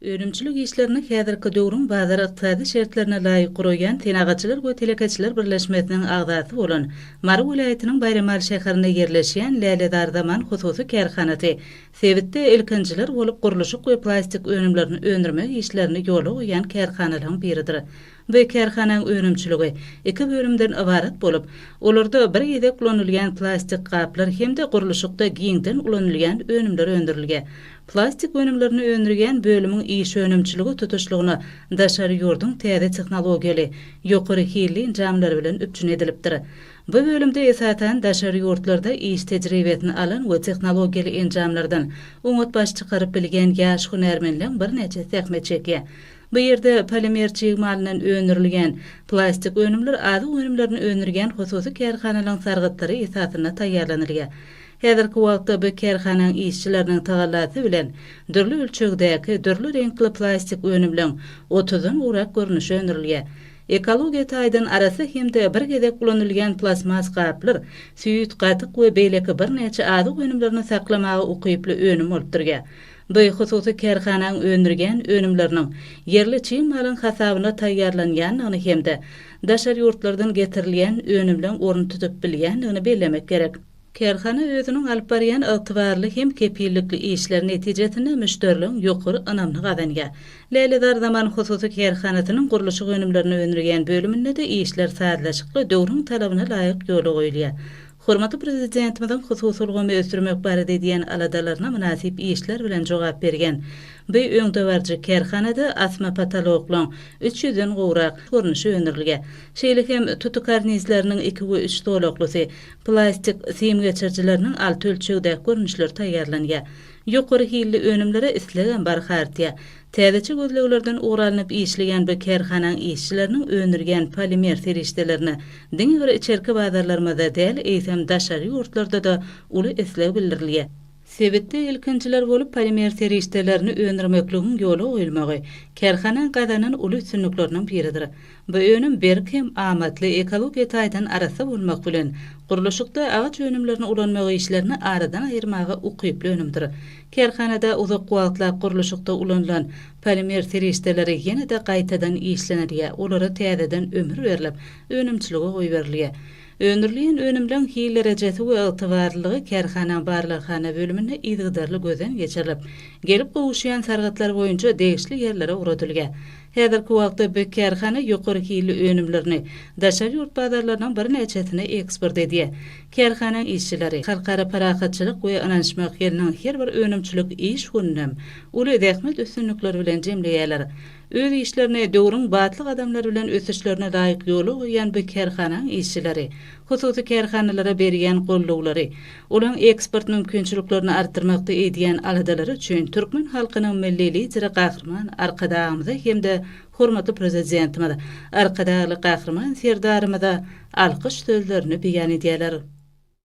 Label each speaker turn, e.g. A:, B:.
A: Önümçülük işlerini häzirki döwrüň bazar ykdysady şertlerine laýyk guraýan Tenagaçylar we Telekaçylar birleşmesiniň agzasy bolan Mary vilayatynyň Bayramal şäherinde ýerleşýän Läledar Zaman hususy kärhanasy Sebitde ilkinjiler bolup guruluşyk we plastik önümlerini öndürmek işlerini ýola goýan kärhanalaryň biridir. Bu kärhananyň önümçüligi iki bölümden ibaret bolup, olarda bir ýerde kullanylýan plastik gaplar hemde guruluşykda giňden ulanylýan önümler öndürilýär. Plastik önümlerini öndürgen bölümün iş önümçülügi tutuşluğuna daşary ýurdun täze tehnologiýaly, ýokary hilli jamlar bilen üpçün edilipdir. Bu bölümde esasen daşary ýurtlarda iş tejribesini alan we tehnologiýaly enjamlardan umut baş çykaryp bilgen ýaş hunärmenler bir neçe sähmet çekýär. Bu ýerde polimer çygmalynyň öndürilgen plastik önümler ady önümlerini öndürgen hususy kärhanalaryň sargytlary esasyna taýýarlanylýar. Häzirki wagtda bu kärhananyň işçileriniň tagallasy bilen dürli ölçekdäki, dürli renkli plastik önümleň 30-dan urak görnüşi öndürilýär. Ekologiýa taýdan arasy hemde bir gezek kullanylýan plasmas gaplar, süýüt gatyk we beýleki bir neçe ady önümlerini saklamagy ukyply önüm bolup durýar. Bu hususy kärhananyň öndürgen önümleriniň yerli çygmalyň hasabyna taýýarlanýanyny hemde daşary ýurtlardan getirilýän önümleň orny tutup bilýändigini bellemek gerek. Kärhana özüniň alyp barýan ygtybarly hem kepillikli işler netijesinde müşteriliň ýokary anamly gazanýar. Läledar Zaman hususy kärhanasynyň guruluşy önümlerini öndürgen bölüminde de işler saatlaşykly döwrüň talabyna laýyk ýola goýulýar. Hormatly prezidentimiziň hususy ulgamy ösdürmek barada diýen aladalaryna münasip işler bilen jogap bergen. Bu öňdewarjy kärhanada asma patologlaryň 300-den gowrak görnüşi öndürilýär. Şeýle hem tutu karnizleriniň 2 we 3 dolaklusy, plastik sim geçirjileriniň 6 ölçekde görnüşler taýýarlanýar. Ýokary hilli önümlere islegen barhartya. Täzeçe gözleglerden uğralanyp işleyen bu kärhananyň işçileriniň öndürgen polimer serişdelerini diňe bir içerki bazarlarymyzda däl, eýsem daşary ýurtlarda da uly esleg bildirilýär. Sebitde ilkinjiler bolup polimer serişdelerini öndürmekligiň ýola goýulmagy kärhananyň gazanyn uly üstünliklerinden biridir. Bu önüm berk hem amatly ekologiýa taýdan arasy bolmak bilen guruluşykda agaç önümlerini ulanmagy işlerini aradan aýyrmagy ukyply önümdir. Kärhanada uzak wagtlar guruluşykda ulanılan polimer serişdeleri ýene-de gaýtadan işlenýär. Olara täzeden ömür berilip, önümçüligi goýberilýär. Öndürilýän önümleň hil derejesi we ygtybarlygy kärhana barlykhana bölümine ýygdarly gözden geçirilip, gelip gowuşýan sargatlar boýunça degişli ýerlere uratylýar. Häzirki wagtda bu kärhana ýokary hilli önümlerini daşary ýurt bazarlarynyň bir neçesine eksport edýär. Kärhananyň işçileri halkara parahatçylyk we ananşmak ýeriniň her bir önümçülük iş gününem uly zähmet üstünlikleri bilen jemleýärler. Öz işlerine döwrüň batlyk adamlar bilen ösüşlerine laýyk ýola goýan bu kärhananyň işçileri, hususy kärhanalara berýän gollawlary, olaň eksport mümkinçiliklerini artdyrmakda edýän aladalary üçin türkmen halkynyň millili ijra gahrman arkadağymyza hemde hormatly prezidentimiz arkadagy gahrman serdarymyza alkyş sözlerini beýan edýärler.